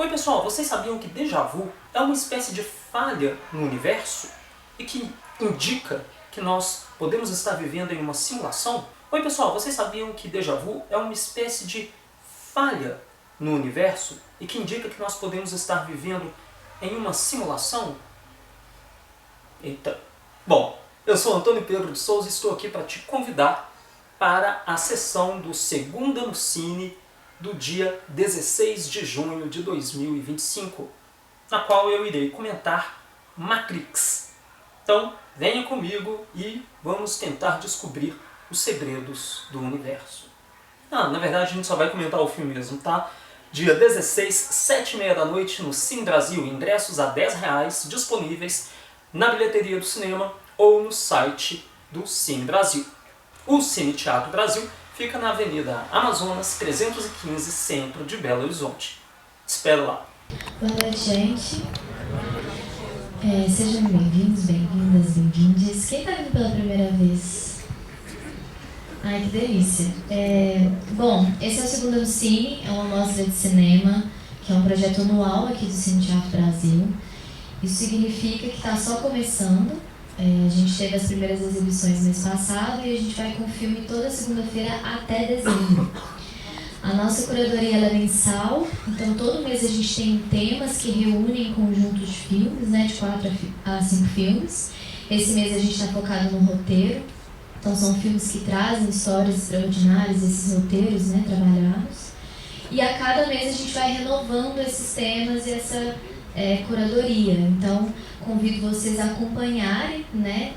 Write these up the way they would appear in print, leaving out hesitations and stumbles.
Oi pessoal, vocês sabiam que déjà vu é uma espécie de falha no universo e que indica que nós podemos estar vivendo em uma simulação? Oi pessoal, vocês sabiam que déjà vu é uma espécie de falha no universo e que indica que nós podemos estar vivendo em uma simulação? Eita. Bom, eu sou Antônio Pedro de Souza e estou aqui para te convidar para a sessão do Segunda no Cine do dia 16 de junho de 2025, na qual eu irei comentar Matrix. Então, venha comigo e vamos tentar descobrir os segredos do universo. Na verdade a gente só vai comentar o filme mesmo, tá? Dia 16, 7h30 da noite no Cine Brasil, ingressos a R$10 disponíveis na bilheteria do cinema ou no site do Cine Brasil. O Cine Teatro Brasil fica na Avenida Amazonas 315, centro de Belo Horizonte. Espero lá. Boa noite, gente. Sejam bem-vindos, bem-vindas, bem-vindes. Quem está vindo pela primeira vez? Ai, que delícia. Bom, esse é o Segunda no Cine, é uma mostra de cinema, que é um projeto anual aqui do Cine Teatro Brasil. Isso significa que está só começando. A gente teve as primeiras exibições no mês passado e a gente vai com o filme toda segunda-feira até dezembro. A nossa curadoria ela é mensal, então todo mês a gente tem temas que reúnem conjuntos de filmes, né, de 4 a 5 filmes. Esse mês a gente está focado no roteiro, então são filmes que trazem histórias extraordinárias, esses roteiros, né, trabalhados. E a cada mês a gente vai renovando esses temas e essa curadoria. Então, convido vocês a acompanharem, né,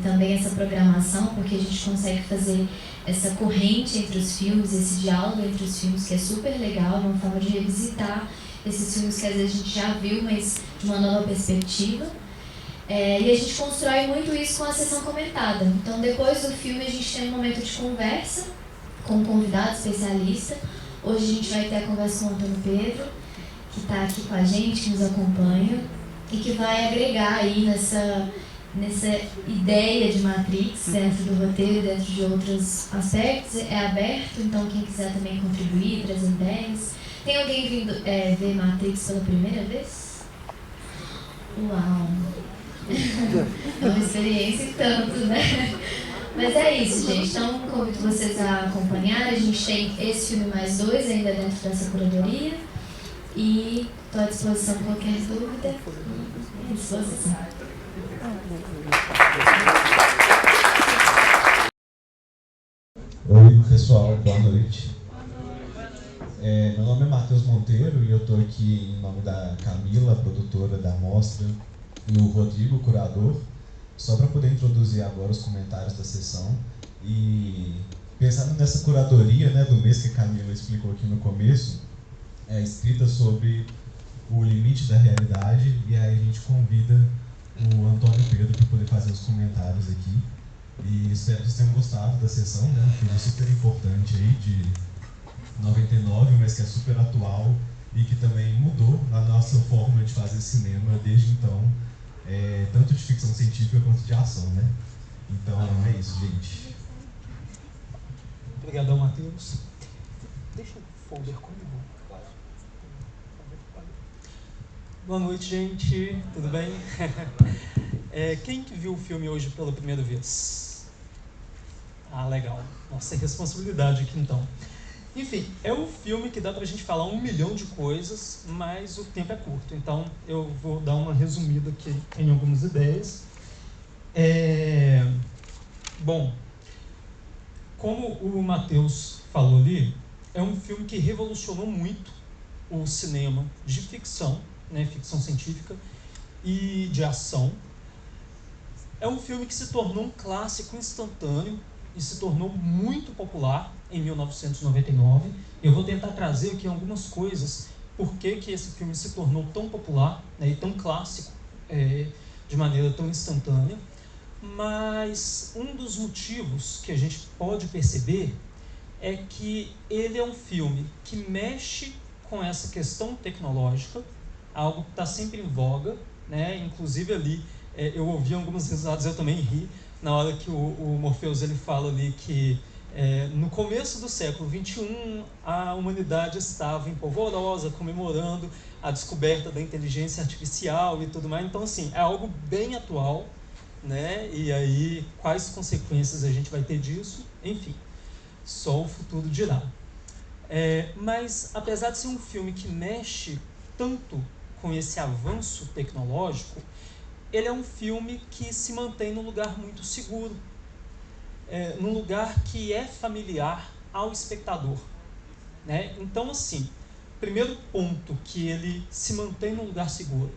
também essa programação, porque a gente consegue fazer essa corrente entre os filmes, esse diálogo entre os filmes, que é super legal, uma forma de revisitar esses filmes que às vezes a gente já viu, mas de uma nova perspectiva. E a gente constrói muito isso com a sessão comentada. Então, depois do filme, a gente tem um momento de conversa com um convidado especialista. Hoje a gente vai ter a conversa com o Antônio Pedro, que está aqui com a gente, que nos acompanha e que vai agregar aí nessa ideia de Matrix dentro do roteiro, dentro de outros aspectos. É aberto, então quem quiser também contribuir, trazer ideias. Tem alguém vindo ver Matrix pela primeira vez? Uau! É uma experiência e tanto, né? Mas é isso, gente. Então, convido vocês a acompanhar. A gente tem esse filme mais 2 ainda dentro dessa curadoria. E estou à disposição para qualquer dúvida. À disposição. Oi pessoal, boa noite. Meu nome é Matheus Monteiro e eu estou aqui em nome da Camila, produtora da mostra, e o Rodrigo, curador, só para poder introduzir agora os comentários da sessão. E pensando nessa curadoria, né, do mês que a Camila explicou aqui no começo, escrita sobre o limite da realidade, e aí a gente convida o Antônio Pedro para poder fazer os comentários aqui. E espero que vocês tenham gostado da sessão, né? Um filme super importante aí, de 99, mas que é super atual e que também mudou a nossa forma de fazer cinema desde então, tanto de ficção científica quanto de ação, né? Então é isso, gente. Obrigadão, Matheus. Deixa o folder comigo. Boa noite, gente. Tudo bem? Quem que viu o filme hoje pela primeira vez? Ah, legal. Nossa, responsabilidade aqui então. Enfim, é um filme que dá pra gente falar 1 milhão de coisas, mas o tempo é curto. Então, eu vou dar uma resumida aqui em algumas ideias. Bom, como o Matheus falou ali, é um filme que revolucionou muito o cinema de ficção, né, ficção científica e de ação. É um filme que se tornou um clássico instantâneo e se tornou muito popular em 1999. Eu vou tentar trazer aqui algumas coisas por que esse filme se tornou tão popular, né, e tão clássico, de maneira tão instantânea. Mas um dos motivos que a gente pode perceber é que ele é um filme que mexe com essa questão tecnológica, algo que está sempre em voga, né? Inclusive ali, eu ouvi algumas risadas, eu também ri, na hora que o Morpheus ele fala ali que No começo do século XXI, a humanidade estava em polvorosa, comemorando a descoberta da inteligência artificial e tudo mais. Então, assim, é algo bem atual, né? E aí, quais consequências a gente vai ter disso? Enfim, só o futuro dirá. Mas, apesar de ser um filme que mexe tanto com esse avanço tecnológico, ele é um filme que se mantém num lugar muito seguro, num lugar que é familiar ao espectador, né? Então, assim, primeiro ponto que ele se mantém num lugar seguro,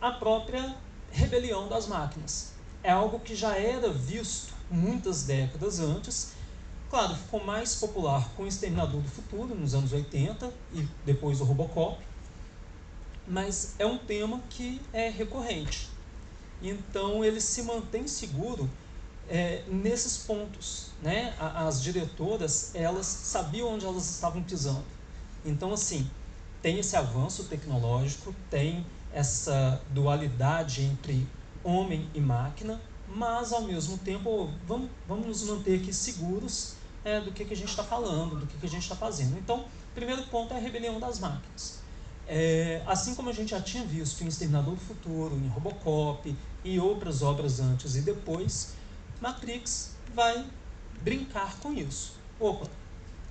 a própria rebelião das máquinas. É algo que já era visto muitas décadas antes. Claro, ficou mais popular com o Exterminador do Futuro, nos anos 80, e depois o Robocop, mas é um tema que é recorrente. Então, ele se mantém seguro nesses pontos, né? As diretoras, elas sabiam onde elas estavam pisando. Então, assim, tem esse avanço tecnológico, tem essa dualidade entre homem e máquina, mas, ao mesmo tempo, vamos nos manter aqui seguros do que a gente está falando, do que a gente está fazendo. Então, o primeiro ponto é a rebelião das máquinas. Assim como a gente já tinha visto em Exterminador do Futuro, em Robocop e outras obras antes e depois, Matrix vai brincar com isso.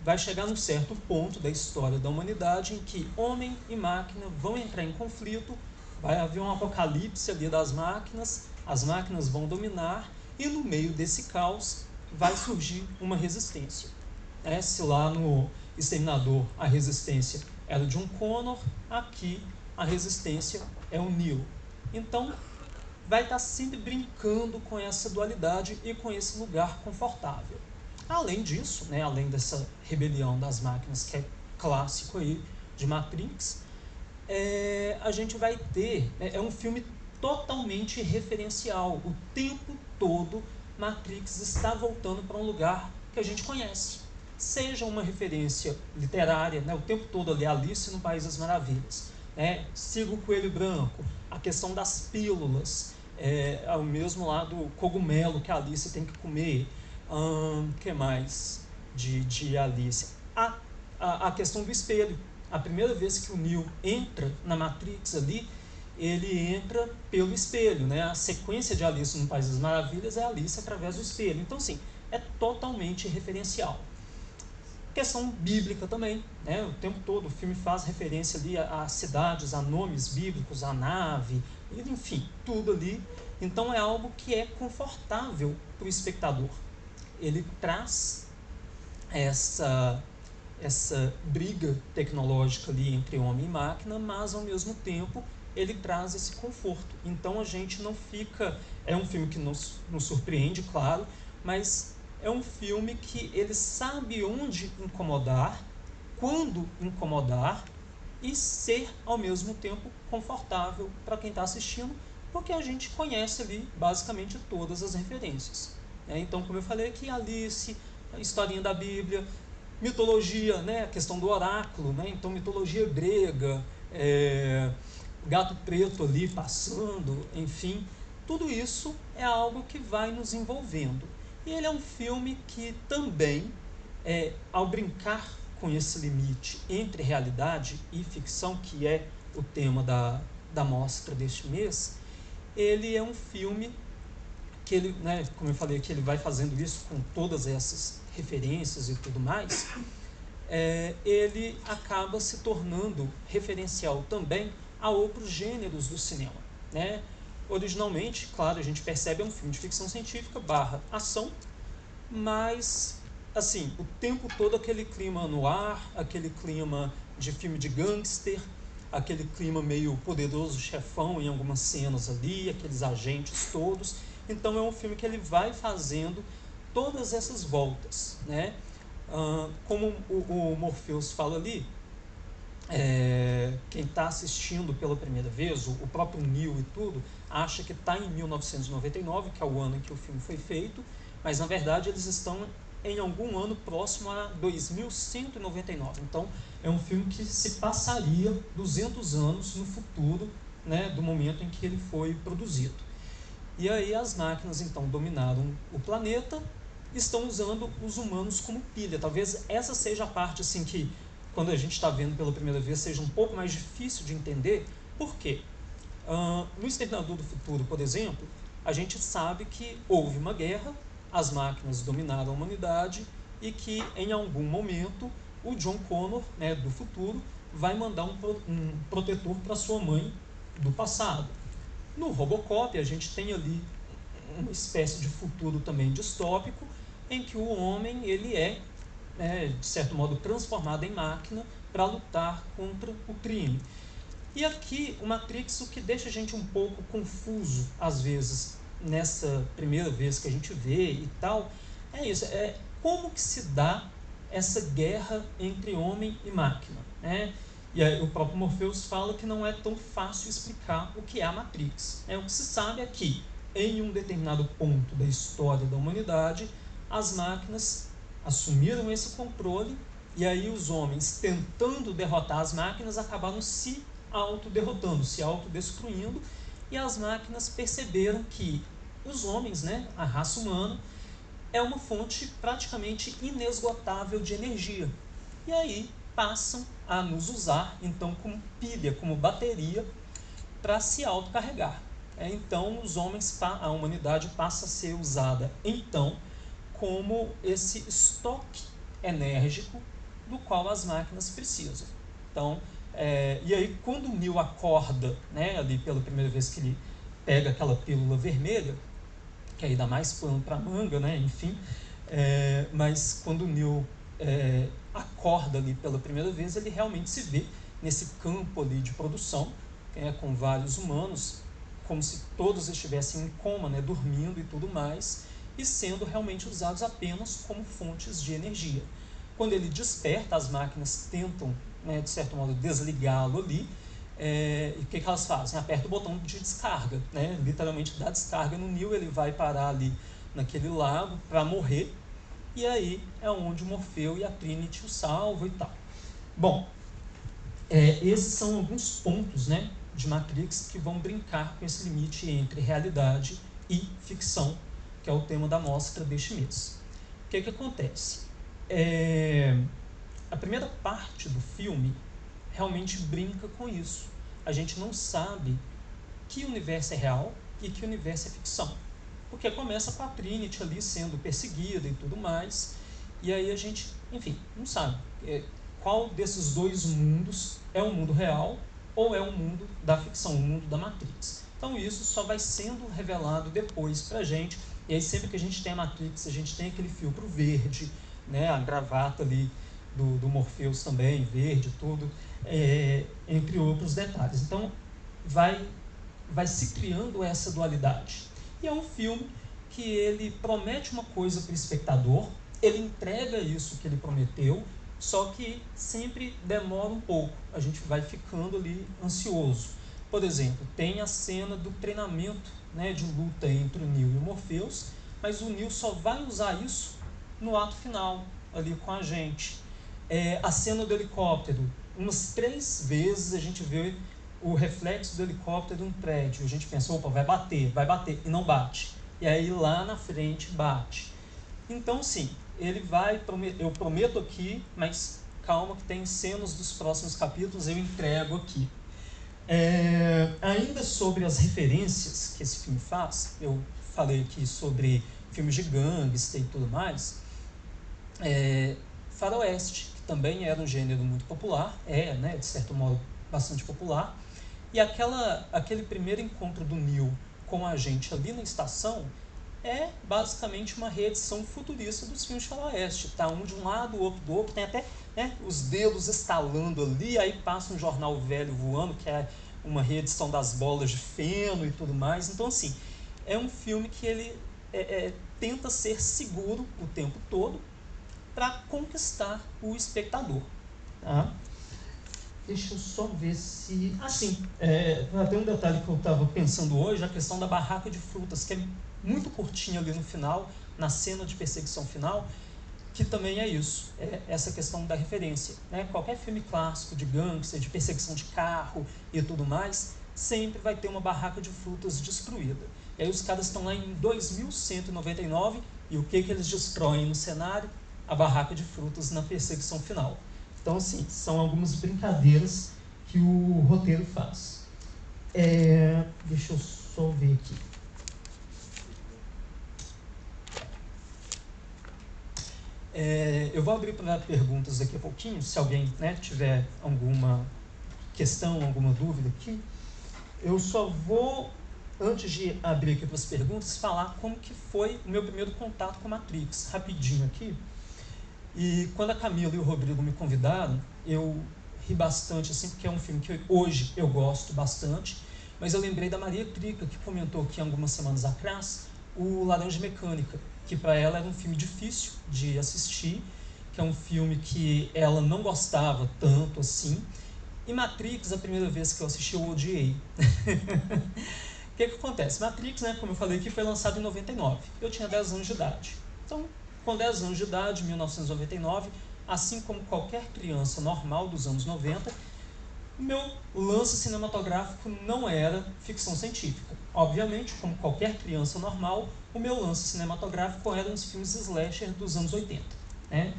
Vai chegar num certo ponto da história da humanidade em que homem e máquina vão entrar em conflito, vai haver um apocalipse ali das máquinas, as máquinas vão dominar e no meio desse caos vai surgir uma resistência. Se lá no Exterminador a resistência era o John Connor, aqui a resistência é o Neo. Então, vai estar sempre brincando com essa dualidade e com esse lugar confortável. Além disso, além dessa rebelião das máquinas que é clássico aí de Matrix, a gente vai ter, um filme totalmente referencial. O tempo todo Matrix está voltando para um lugar que a gente conhece. Seja uma referência literária, o tempo todo ali, Alice no País das Maravilhas, Siga o Coelho Branco, a questão das pílulas, ao mesmo lado cogumelo que a Alice tem que comer, que mais de Alice? A questão do espelho. A primeira vez que o Neo entra na Matrix ali, ele entra pelo espelho, A sequência de Alice no País das Maravilhas é Alice através do espelho. Então, sim, é totalmente referencial. Questão bíblica também, o tempo todo o filme faz referência ali a cidades, a nomes bíblicos, a nave, enfim, tudo ali. Então é algo que é confortável para o espectador. Ele traz essa briga tecnológica ali entre homem e máquina, mas ao mesmo tempo ele traz esse conforto. Então a gente não fica... É um filme que nos surpreende, claro, mas é um filme que ele sabe onde incomodar, quando incomodar e ser ao mesmo tempo confortável para quem está assistindo, porque a gente conhece ali basicamente todas as referências. Então, como eu falei aqui, Alice, a historinha da Bíblia, mitologia, a questão do oráculo, então mitologia grega, gato preto ali passando, enfim, tudo isso é algo que vai nos envolvendo. E ele é um filme que também, ao brincar com esse limite entre realidade e ficção, que é o tema da mostra deste mês, ele é um filme que ele, como eu falei aqui, ele vai fazendo isso com todas essas referências e tudo mais, ele acaba se tornando referencial também a outros gêneros do cinema, Originalmente, claro, a gente percebe, é um filme de ficção científica / ação, mas, assim, o tempo todo aquele clima no ar, aquele clima de filme de gangster, aquele clima meio poderoso chefão em algumas cenas ali, aqueles agentes todos. Então é um filme que ele vai fazendo todas essas voltas, como o Morpheus fala ali, quem está assistindo pela primeira vez, o próprio Neo e tudo, acha que está em 1999, que é o ano em que o filme foi feito, mas na verdade eles estão em algum ano próximo a 2199. Então é um filme que se passaria 200 anos no futuro, do momento em que ele foi produzido. E aí as máquinas então dominaram o planeta estão usando os humanos como pilha. Talvez essa seja a parte assim que, quando a gente está vendo pela primeira vez, seja um pouco mais difícil de entender. Por quê? No Exterminador do Futuro, por exemplo, a gente sabe que houve uma guerra, as máquinas dominaram a humanidade e que, em algum momento, o John Connor, né, do futuro, vai mandar um protetor para sua mãe do passado. No Robocop, a gente tem ali uma espécie de futuro também distópico, em que o homem ele é, de certo modo, transformado em máquina para lutar contra o crime. E aqui, o Matrix, o que deixa a gente um pouco confuso, às vezes, nessa primeira vez que a gente vê e tal, é isso, como que se dá essa guerra entre homem e máquina, né? E aí, o próprio Morpheus fala que não é tão fácil explicar o que é a Matrix. O que se sabe é que, em um determinado ponto da história da humanidade, as máquinas assumiram esse controle, e aí os homens, tentando derrotar as máquinas, acabaram se autoderrotando, se autodestruindo, e as máquinas perceberam que os homens, né, a raça humana, é uma fonte praticamente inesgotável de energia. E aí passam a nos usar, então, como pilha, como bateria, para se autocarregar. Então, os homens, a humanidade passa a ser usada, então, como esse estoque enérgico do qual as máquinas precisam. Então, e aí, quando o Neo acorda, né, ali pela primeira vez que ele pega aquela pílula vermelha, que aí dá mais pano para manga, né, enfim, mas quando o Neo acorda ali pela primeira vez, ele realmente se vê nesse campo ali de produção, com vários humanos, como se todos estivessem em coma, né, dormindo e tudo mais, e sendo realmente usados apenas como fontes de energia. Quando ele desperta, as máquinas tentam, né, de certo modo, desligá-lo ali, e o que elas fazem? Aperta o botão de descarga, né, literalmente dá descarga no Neo, ele vai parar ali naquele lago para morrer, e aí é onde o Morfeu e a Trinity o salvam e tal. Bom, esses são alguns pontos, né, de Matrix que vão brincar com esse limite entre realidade e ficção, que é o tema da mostra deste mês. O que acontece? A primeira parte do filme realmente brinca com isso. A gente não sabe que universo é real e que universo é ficção. Porque começa com a Trinity ali sendo perseguida e tudo mais, e aí a gente, enfim, não sabe qual desses dois mundos é o mundo real ou é o mundo da ficção, o mundo da Matrix. Então isso só vai sendo revelado depois pra gente, e aí sempre que a gente tem a Matrix, a gente tem aquele filtro verde, né, a gravata ali do Morpheus também, verde, tudo, entre outros detalhes. Então vai se criando essa dualidade. E é um filme que ele promete uma coisa para o espectador, ele entrega isso que ele prometeu, só que sempre demora um pouco, a gente vai ficando ali ansioso. Por exemplo, tem a cena do treinamento, né, de luta entre o Neo e o Morpheus, mas o Neo só vai usar isso no ato final, ali com a gente. A cena do helicóptero, umas 3 vezes a gente vê o reflexo do helicóptero num prédio, a gente pensa, opa, vai bater, e não bate. E aí lá na frente bate. Então sim, ele vai, eu prometo aqui, mas calma que tem cenas dos próximos capítulos, eu entrego aqui. Ainda sobre as referências que esse filme faz, eu falei aqui sobre filmes de gangster e tudo mais, faroeste, que também era um gênero muito popular, né, de certo modo bastante popular, e aquele primeiro encontro do Neo com a gente ali na estação é basicamente uma reedição futurista dos filmes de faroeste, tá? Um de um lado, o outro do outro, tem até, né, os dedos estalando ali, aí passa um jornal velho voando, que é uma reedição das bolas de feno e tudo mais. Então assim, é um filme que ele tenta ser seguro o tempo todo para conquistar o espectador, tá? Deixa eu só ver se... tem um detalhe que eu estava pensando hoje, a questão da barraca de frutas, que é muito curtinha ali no final, na cena de perseguição final, que também é isso, essa questão da referência, né? Qualquer filme clássico de gangster, de perseguição de carro e tudo mais, sempre vai ter uma barraca de frutas destruída. E aí os caras estão lá em 2199 E o que eles destroem no cenário? A barraca de frutas na perseguição final. Então, assim, são algumas brincadeiras que o roteiro faz. Deixa eu só ver aqui. Eu vou abrir para perguntas daqui a pouquinho, se alguém, né, tiver alguma questão, alguma dúvida aqui. Eu só vou, antes de abrir aqui para as perguntas, falar como que foi o meu primeiro contato com Matrix, rapidinho aqui. E quando a Camila e o Rodrigo me convidaram, eu ri bastante, assim, porque é um filme que hoje eu gosto bastante, mas eu lembrei da Maria Trica, que comentou aqui algumas semanas atrás, o Laranja Mecânica, que para ela era um filme difícil de assistir, que é um filme que ela não gostava tanto assim. E Matrix, a primeira vez que eu assisti, eu odiei. O que acontece? Matrix, né, como eu falei aqui, foi lançado em 99. Eu tinha 10 anos de idade. Então, com 10 anos de idade, em 1999, assim como qualquer criança normal dos anos 90, meu lance cinematográfico não era ficção científica. Obviamente, como qualquer criança normal, o meu lance cinematográfico eram os filmes slasher dos anos 80. Né?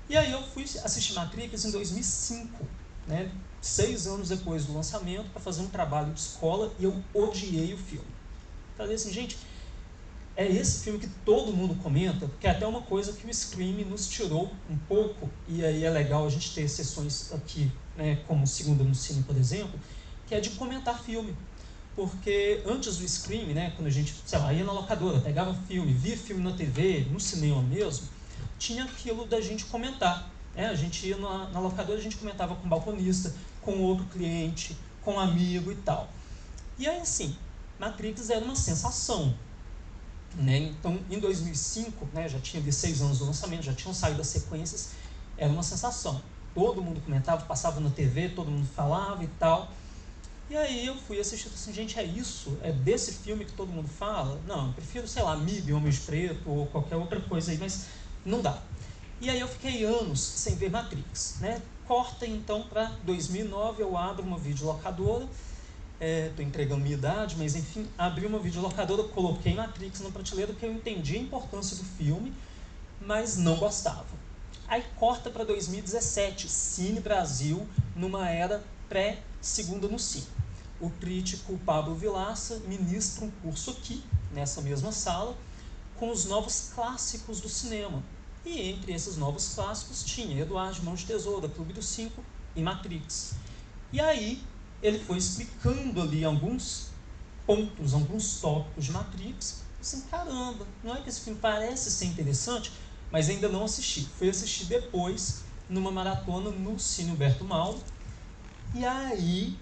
E aí eu fui assistir Matrix em 2005, né? 6 anos depois do lançamento, para fazer um trabalho de escola, e eu odiei o filme. Falei assim, gente, é esse filme que todo mundo comenta, porque é até uma coisa que o Scream nos tirou um pouco, e aí é legal a gente ter sessões aqui, né, como Segunda no Cine, por exemplo, que é de comentar filme. Porque antes do Scream, né, quando a gente, sei lá, ia na locadora, pegava filme, via filme na TV, no cinema mesmo, tinha aquilo da gente comentar. Né? A gente ia na locadora, a gente comentava com o balconista, com outro cliente, com um amigo e tal. E aí, assim, Matrix era uma sensação. Né? Então, em 2005, né, já tinha de 6 anos do lançamento, já tinham saído as sequências, era uma sensação. Todo mundo comentava, passava na TV, todo mundo falava e tal. E aí eu fui assistir assim, gente, é isso? É desse filme que todo mundo fala? Não, eu prefiro, sei lá, MIB, Homem de Preto ou qualquer outra coisa aí, mas não dá. E aí eu fiquei anos sem ver Matrix. Né? Corta então para 2009, eu abro uma videolocadora. Estou entregando minha idade, mas enfim, abri uma videolocadora, coloquei Matrix na prateleira porque eu entendi a importância do filme, mas não gostava. Aí corta para 2017, Cine Brasil, numa era pré-Segunda no Cine. O crítico Pablo Vilaça ministra um curso aqui, nessa mesma sala, com os novos clássicos do cinema. E entre esses novos clássicos tinha Eduardo Mãos de Tesoura, Clube dos Cinco e Matrix. E aí ele foi explicando ali alguns pontos, alguns tópicos de Matrix. Assim, caramba, não é que esse filme parece ser interessante, mas ainda não assisti. Fui assistir depois, numa maratona no Cine Humberto Mauro. E aí,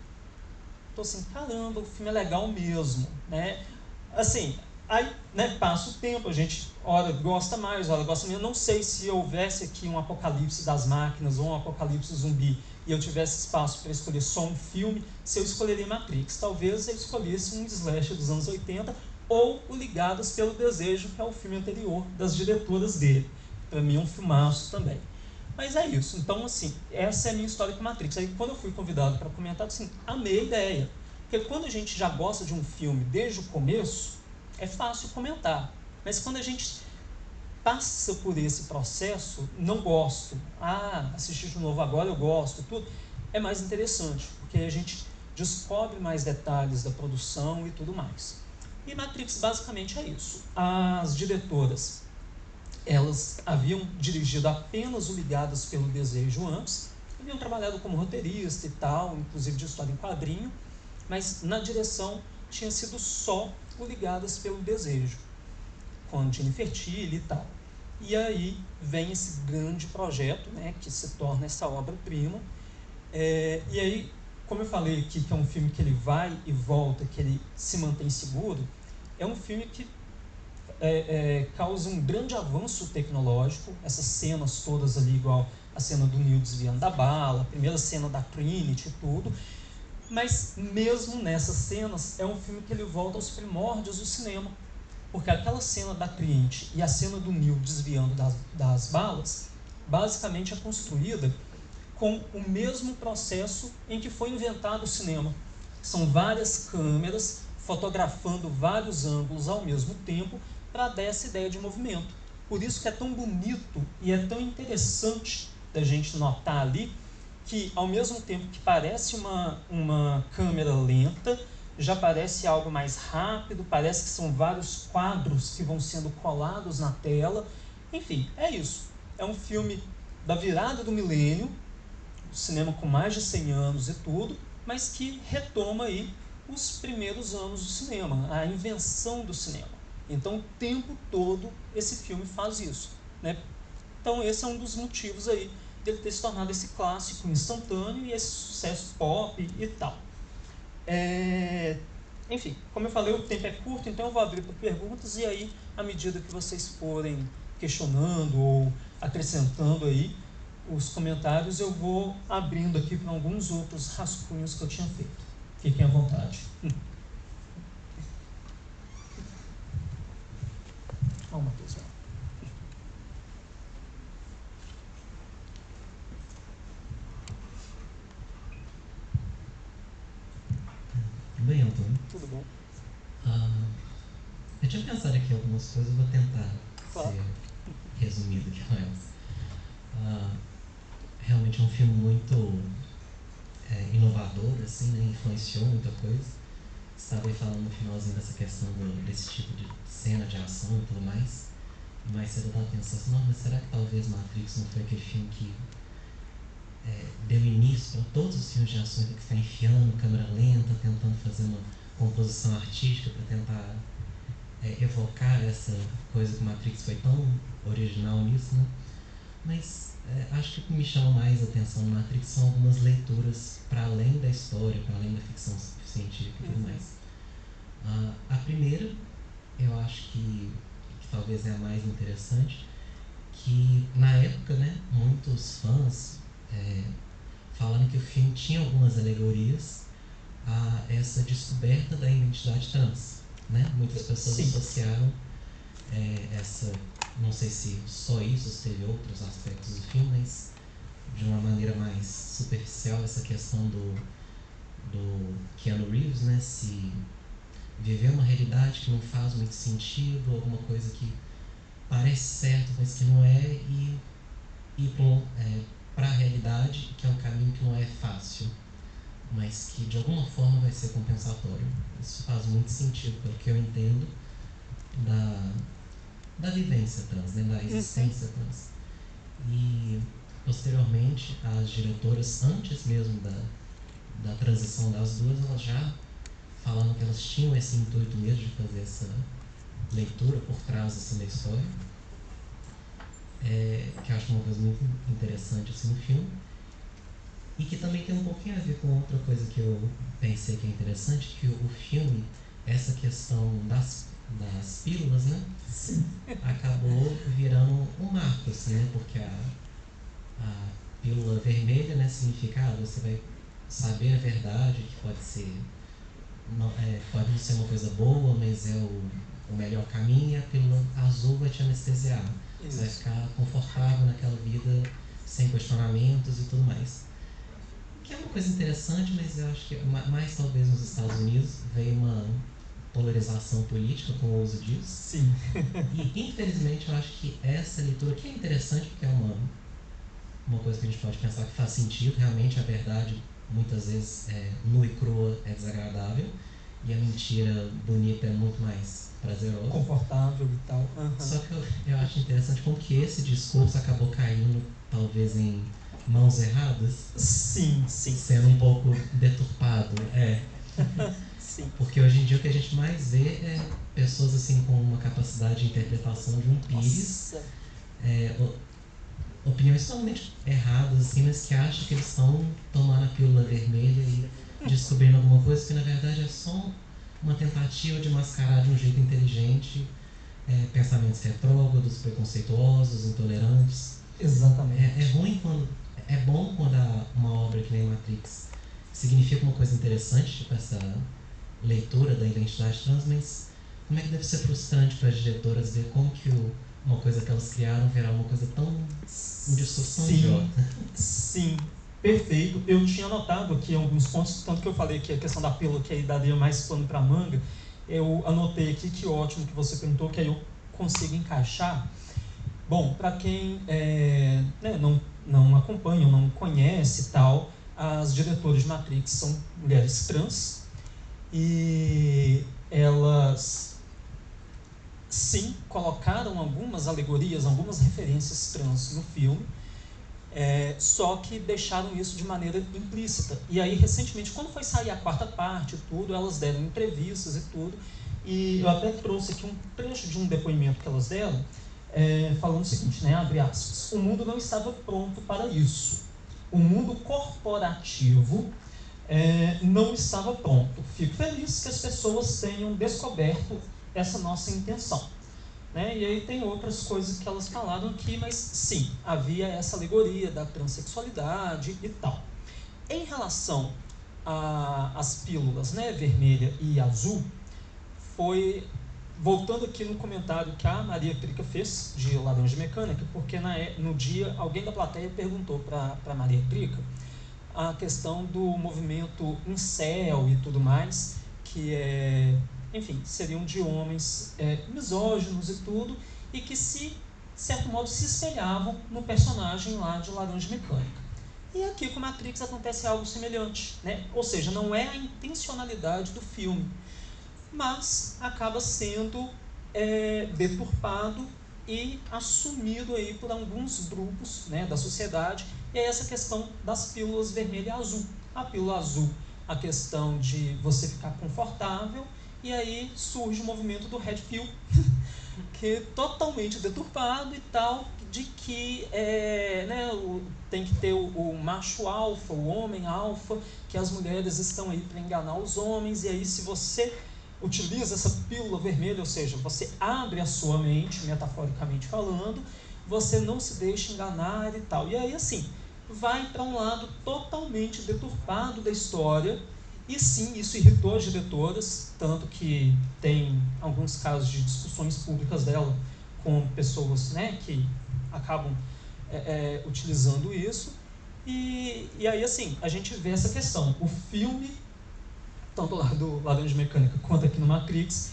tô assim, caramba, o filme é legal mesmo, né? Assim, aí, né, passa o tempo, a gente, ora gosta mais, ora gosta menos. Não sei se houvesse aqui um apocalipse das máquinas ou um apocalipse zumbi e eu tivesse espaço para escolher só um filme, se eu escolheria Matrix. Talvez eu escolhesse um slasher dos anos 80 ou o Ligados pelo Desejo, que é o filme anterior das diretoras dele. Para mim é um filmaço também. Mas é isso. Então, assim, essa é a minha história com Matrix. Aí, quando eu fui convidado para comentar, assim, amei a ideia. Porque quando a gente já gosta de um filme desde o começo, é fácil comentar. Mas quando a gente passa por esse processo, não gosto. Assistir de novo agora eu gosto, tudo. É mais interessante, porque a gente descobre mais detalhes da produção e tudo mais. E Matrix basicamente é isso. As diretoras, elas haviam dirigido apenas o Ligadas pelo Desejo antes, haviam trabalhado como roteirista e tal, inclusive de história em quadrinho, mas na direção tinha sido só o Ligadas pelo Desejo, com Jennifer Tilly e tal. E aí vem esse grande projeto, né, que se torna essa obra-prima. E aí, como eu falei aqui, que é um filme que ele vai e volta, que ele se mantém seguro, é um filme que causa um grande avanço tecnológico, essas cenas todas ali, igual a cena do Neo desviando da bala, a primeira cena da Trinity e tudo, mas mesmo nessas cenas, é um filme que ele volta aos primórdios do cinema, porque aquela cena da Trinity e a cena do Neo desviando das balas, basicamente é construída com o mesmo processo em que foi inventado o cinema. São várias câmeras fotografando vários ângulos ao mesmo tempo para dar essa ideia de movimento. Por isso que é tão bonito e é tão interessante da gente notar ali que, ao mesmo tempo que parece uma câmera lenta, já parece algo mais rápido, parece que são vários quadros que vão sendo colados na tela. Enfim, é isso. É um filme da virada do milênio, cinema com mais de 100 anos e tudo, mas que retoma aí os primeiros anos do cinema, a invenção do cinema. Então, o tempo todo, esse filme faz isso, né? Então, esse é um dos motivos aí dele ter se tornado esse clássico instantâneo e esse sucesso pop e tal. Enfim, como eu falei, o tempo é curto, então eu vou abrir para perguntas e aí, à medida que vocês forem questionando ou acrescentando aí os comentários, eu vou abrindo aqui para alguns outros rascunhos que eu tinha feito. Fiquem à vontade. Matheus. Tudo bem, Antônio? Tudo bom. Eu tinha pensado aqui algumas coisas, vou tentar Claro. ser resumido aqui com elas. Realmente é um filme muito inovador, assim, né? Influenciou muita coisa. Estava aí falando no finalzinho dessa questão desse tipo de cena de ação e tudo mais. E mais cedo eu estava pensando assim, não, mas será que talvez Matrix não foi aquele filme que deu início para todos os filmes de ação que está enfiando câmera lenta, tentando fazer uma composição artística para tentar evocar essa coisa que Matrix foi tão original nisso, né? Mas acho que o que me chama mais a atenção no Matrix são algumas leituras para além da história, para além da ficção científica e tudo mais. A primeira, eu acho que talvez é a mais interessante, que na época, né, muitos fãs falando que o filme tinha algumas alegorias a essa descoberta da identidade trans, né? Muitas pessoas Sim. associaram essa, não sei se só isso, se teve outros aspectos do filme, mas de uma maneira mais superficial, essa questão do Keanu Reeves, né? Se viver uma realidade que não faz muito sentido, alguma coisa que parece certo, mas que não é, e ir para a realidade, que é um caminho que não é fácil, mas que de alguma forma vai ser compensatório. Isso faz muito sentido, pelo que eu entendo, da vivência trans, né? Da existência trans. E, posteriormente, as diretoras, antes mesmo da transição das duas, elas já falaram que elas tinham esse intuito mesmo de fazer essa leitura por trás assim, da história, que eu acho uma coisa muito interessante assim, no filme, e que também tem um pouquinho a ver com outra coisa que eu pensei que é interessante, que o filme, essa questão das pílulas, né? Sim. Acabou virando um marco, assim, né? Porque a pílula vermelha, né, significa você vai saber a verdade, que pode não ser uma coisa boa, mas é o melhor caminho, e a pílula azul vai te anestesiar. Isso. Você vai ficar confortável naquela vida, sem questionamentos e tudo mais. Que é uma coisa interessante, mas eu acho que mais talvez nos Estados Unidos veio uma polarização política com o uso disso. Sim. E infelizmente eu acho que essa leitura, que é interessante porque é uma coisa que a gente pode pensar que faz sentido, realmente a verdade muitas vezes nua e crua é desagradável e a mentira bonita é muito mais prazerosa. Confortável e tal. Uhum. Só que eu acho interessante como que esse discurso acabou caindo talvez em mãos erradas. Sim. Sendo um pouco deturpado. Sim. Porque hoje em dia o que a gente mais vê é pessoas assim com uma capacidade de interpretação de um pires, opiniões totalmente erradas, assim, mas que acham que eles estão tomando a pílula vermelha e descobrindo alguma coisa que na verdade é só uma tentativa de mascarar de um jeito inteligente pensamentos retrógrados, preconceituosos, intolerantes. Exatamente. É bom quando uma obra que nem Matrix significa uma coisa interessante, tipo essa leitura da identidade trans, mas como é que deve ser frustrante para as diretoras ver como que uma coisa que elas criaram virar uma coisa um discurso tão idiota. Sim, perfeito. Eu tinha anotado aqui alguns pontos, tanto que eu falei que a questão da pílula que aí daria mais pano para manga, eu anotei aqui, que ótimo que você perguntou, que aí eu consigo encaixar. Bom, para quem né, não acompanha ou não conhece e tal, as diretoras de Matrix são mulheres trans e elas, sim, colocaram algumas alegorias, algumas referências trans no filme, só que deixaram isso de maneira implícita. E aí, recentemente, quando foi sair a 4ª parte e tudo, elas deram entrevistas e tudo, e eu até trouxe aqui um trecho de um depoimento que elas deram, falando o seguinte, né, abre aspas, o mundo não estava pronto para isso. O mundo corporativo não estava pronto. Fico feliz que as pessoas tenham descoberto essa nossa intenção. Né? E aí tem outras coisas que elas falaram aqui, mas sim, havia essa alegoria da transexualidade e tal. Em relação às pílulas, né, vermelha e azul, foi, voltando aqui no comentário que a Maria Prica fez de Laranja Mecânica, porque no dia alguém da plateia perguntou para Maria Prica a questão do movimento incel e tudo mais, que enfim, seriam de homens misóginos e tudo, e que de certo modo se espelhavam no personagem lá de Laranja Mecânica. E aqui com Matrix acontece algo semelhante, né? Ou seja, não é a intencionalidade do filme, mas acaba sendo deturpado e assumido aí por alguns grupos, né, da sociedade, e é essa questão das pílulas vermelha e azul. A pílula azul, a questão de você ficar confortável, e aí surge o movimento do Red Pill, que é totalmente deturpado e tal, de que né, tem que ter o macho alfa, o homem alfa, que as mulheres estão aí para enganar os homens, e aí se você utiliza essa pílula vermelha, ou seja, você abre a sua mente, metaforicamente falando, você não se deixa enganar e tal. E aí, assim, vai para um lado totalmente deturpado da história, e sim, isso irritou as diretoras, tanto que tem alguns casos de discussões públicas dela com pessoas, né, que acabam utilizando isso. E aí, assim, a gente vê essa questão. O filme, tanto lá do Laranja Mecânica quanto aqui no Matrix,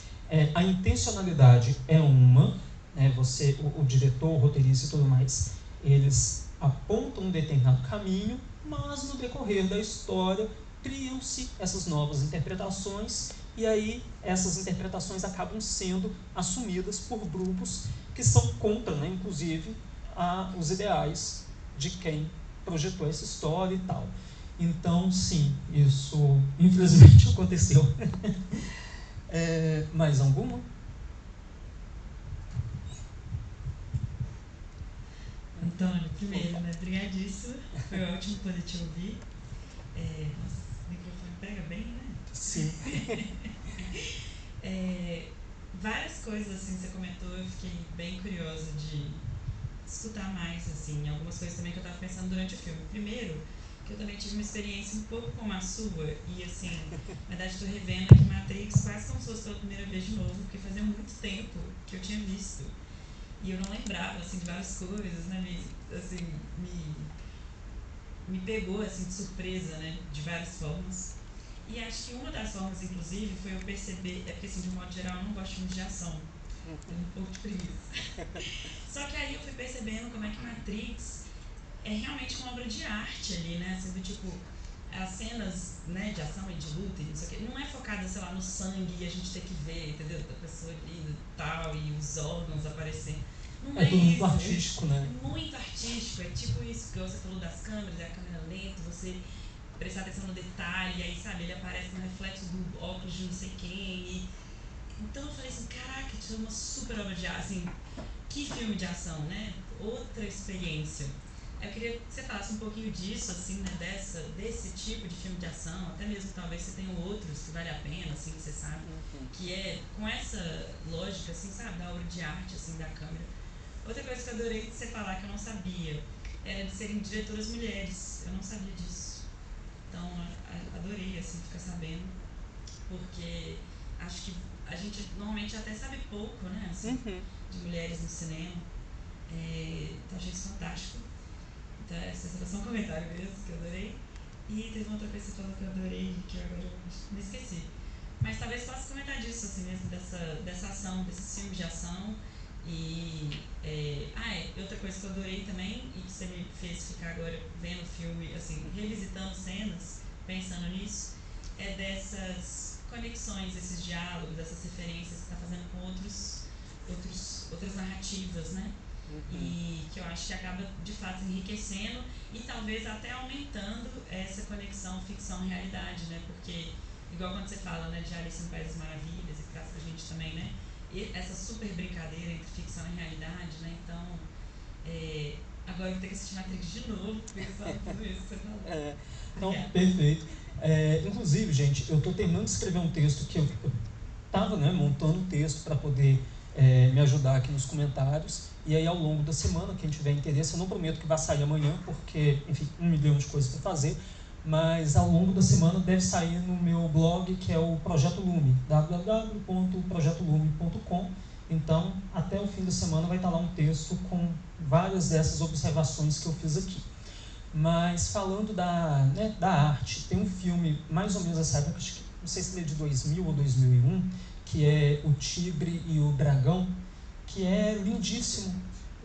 a intencionalidade é uma, né, o diretor, o roteirista e tudo mais, eles apontam um determinado caminho, mas no decorrer da história criam-se essas novas interpretações, e aí essas interpretações acabam sendo assumidas por grupos que são contra, né, inclusive, os ideais de quem projetou essa história e tal. Então, sim, isso infelizmente aconteceu. Mais alguma? Antônio, primeiro, né? Brigadíssimo. Foi ótimo poder te ouvir. Nossa, o microfone pega bem, né? Sim. Várias coisas, assim, você comentou, eu fiquei bem curiosa de escutar mais, assim, algumas coisas também que eu estava pensando durante o filme. Primeiro, que eu também tive uma experiência um pouco como a sua, e assim, na verdade estou revendo aqui Matrix quase como se fosse pela primeira vez de novo, porque fazia muito tempo que eu tinha visto. E eu não lembrava, assim, de várias coisas, né, me pegou, assim, de surpresa, né, de várias formas. E acho que uma das formas, inclusive, foi eu perceber, porque assim, de um modo geral eu não gosto muito de ação, tenho um pouco de preguiça. Só que aí eu fui percebendo como é que Matrix é realmente uma obra de arte ali, né, assim, do tipo, as cenas, né, de ação e de luta e não sei o quê, não é focada, sei lá, no sangue e a gente ter que ver, entendeu, da pessoa ali e tal, e os órgãos aparecendo. Não É tudo muito isso, artístico, né? É muito artístico, é tipo isso que você falou das câmeras, é a câmera lenta, você prestar atenção no detalhe, aí, sabe, ele aparece no reflexo do óculos de não sei quem. Então eu falei assim, caraca, isso é uma super obra de arte, assim, que filme de ação, né? Outra experiência. Eu queria que você falasse um pouquinho disso, assim, né, desse tipo de filme de ação, até mesmo talvez você tenha outros que vale a pena, assim, que você sabe, que é com essa lógica, assim, sabe, da obra de arte, assim, da câmera. Outra coisa que eu adorei de você falar, que eu não sabia, era de serem diretoras mulheres. Eu não sabia disso. Então, adorei, assim, ficar sabendo, porque acho que a gente normalmente até sabe pouco, né, assim, de mulheres no cinema. Então, achei isso fantástico. Então, essa era só um comentário mesmo, que eu adorei. E teve uma outra coisa que você falou que eu adorei, que agora eu me esqueci. Mas talvez possa comentar disso, assim mesmo, dessa ação, desses filmes de ação, Outra coisa que eu adorei também, e que você me fez ficar agora vendo o filme, assim, revisitando cenas, pensando nisso, é dessas conexões, esses diálogos, essas referências que está fazendo com outras narrativas, né? E que eu acho que acaba, de fato, enriquecendo e talvez até aumentando essa conexão ficção-realidade, né? Porque, igual quando você fala, né, de Alice no País das Maravilhas, e que traz pra gente também, né? E essa super brincadeira entre ficção e realidade, né? Então, agora eu vou ter que assistir Matrix de novo, pensando tudo isso que você falou. Então, perfeito. Inclusive, gente, eu estou terminando de escrever um texto que eu estava, né, montando um texto para poder me ajudar aqui nos comentários. E aí, ao longo da semana, quem tiver interesse, eu não prometo que vai sair amanhã, porque, enfim, 1 milhão de coisas para fazer, mas ao longo da semana deve sair no meu blog, que é o Projeto Lume, www.projetolume.com. Então, até o fim da semana vai estar lá um texto com várias dessas observações que eu fiz aqui. Mas falando da arte, tem um filme mais ou menos dessa época, acho que, não sei se ele é de 2000 ou 2001, que é O Tigre e o Dragão, que é lindíssimo,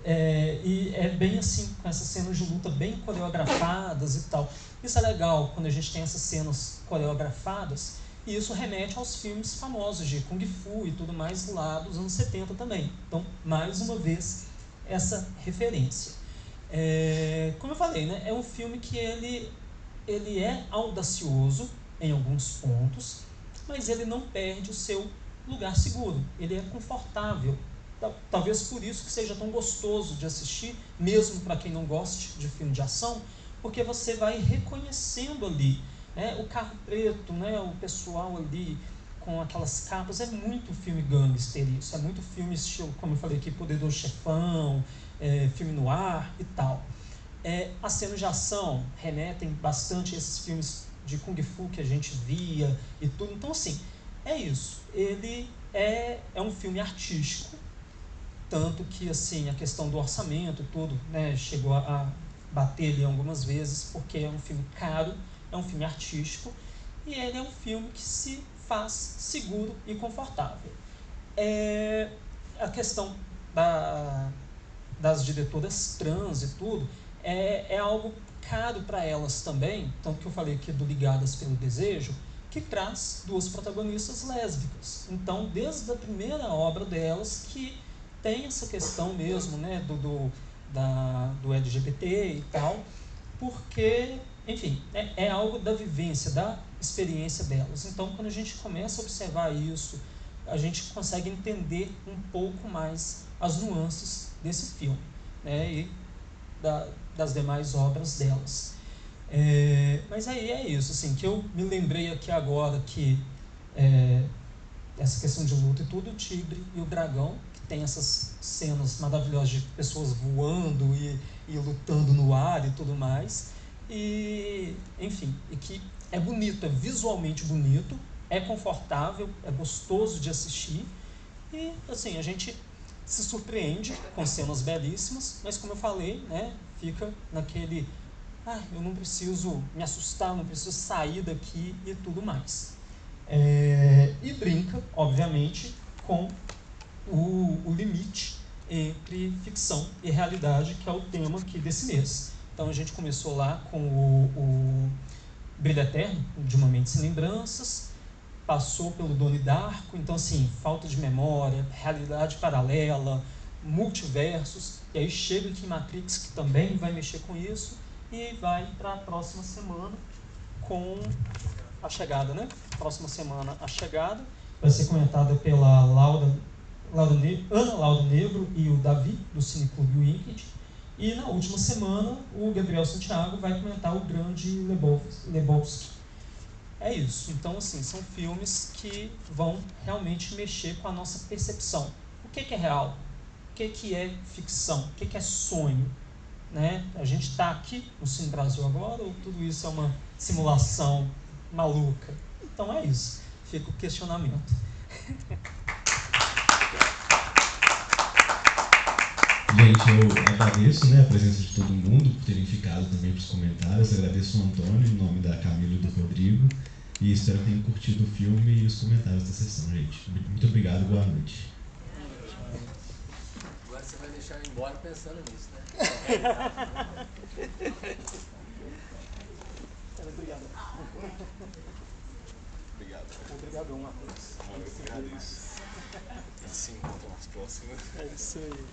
e é bem assim, com essas cenas de luta bem coreografadas e tal. Isso é legal quando a gente tem essas cenas coreografadas, e isso remete aos filmes famosos de Kung Fu e tudo mais lá dos anos 70 também. Então, mais uma vez, essa referência. Como eu falei, né, é um filme que ele é audacioso em alguns pontos, mas ele não perde o seu lugar seguro, ele é confortável. Talvez por isso que seja tão gostoso de assistir, mesmo para quem não goste de filme de ação, porque você vai reconhecendo ali, né, o carro preto, né, o pessoal ali com aquelas capas. É muito filme gangster isso, é muito filme estilo, como eu falei aqui, Poderoso Chefão, filme noir e tal. As cenas de ação remetem bastante a esses filmes de Kung Fu que a gente via e tudo. Então, assim, é isso. Ele é um filme artístico, tanto que, assim, a questão do orçamento, tudo, né, chegou a bater ali algumas vezes, porque é um filme caro, é um filme artístico, e ele é um filme que se faz seguro e confortável. A questão das diretoras trans e tudo, é algo caro para elas também, tanto que eu falei aqui do Ligadas pelo Desejo, que traz 2 protagonistas lésbicas. Então, desde a primeira obra delas, que tem essa questão mesmo, né, do LGBT e tal, porque, enfim, é algo da vivência, da experiência delas. Então, quando a gente começa a observar isso, a gente consegue entender um pouco mais as nuances desse filme, né, e das demais obras delas. Mas aí é isso, assim, que eu me lembrei aqui agora que essa questão de luta e tudo, o Tigre e o Dragão, que tem essas cenas maravilhosas de pessoas voando e lutando no ar e tudo mais, e, enfim, e que é bonito, é visualmente bonito, é confortável, é gostoso de assistir, e, assim, a gente se surpreende com cenas belíssimas, mas, como eu falei, né, fica naquele, eu não preciso me assustar, não preciso sair daqui e tudo mais. E brinca, obviamente, com o limite entre ficção e realidade, que é o tema aqui desse mês. Então, a gente começou lá com o Brilho Eterno, de Uma Mente Sem Lembranças, passou pelo Donnie Darko. Então, assim, falta de memória, realidade paralela, multiversos, e aí chega aqui em Matrix, que também vai mexer com isso, e vai para a próxima semana com A Chegada, né? Próxima semana, A Chegada, vai ser comentada pela Ana Laura Negro e o Davi, do Cineclube Wicked, e na última semana o Gabriel Santiago vai comentar o Grande Lebowski. É isso. Então, assim, são filmes que vão realmente mexer com a nossa percepção. O que é real? O que é ficção? O que é sonho? Né? A gente está aqui no Cine Brasil agora, ou tudo isso é uma simulação maluca? Então é isso. Fica o questionamento. Gente, eu agradeço, né, a presença de todo mundo, por terem ficado também para os comentários. Agradeço o Antônio, em nome da Camila e do Rodrigo. E espero que tenham curtido o filme e os comentários da sessão, gente. Muito obrigado, boa noite. vai deixar eu ir embora pensando nisso, né? Obrigado. Obrigado. Obrigado, Matheus. Eu que agradeço. Assim, até as próximas. É isso aí.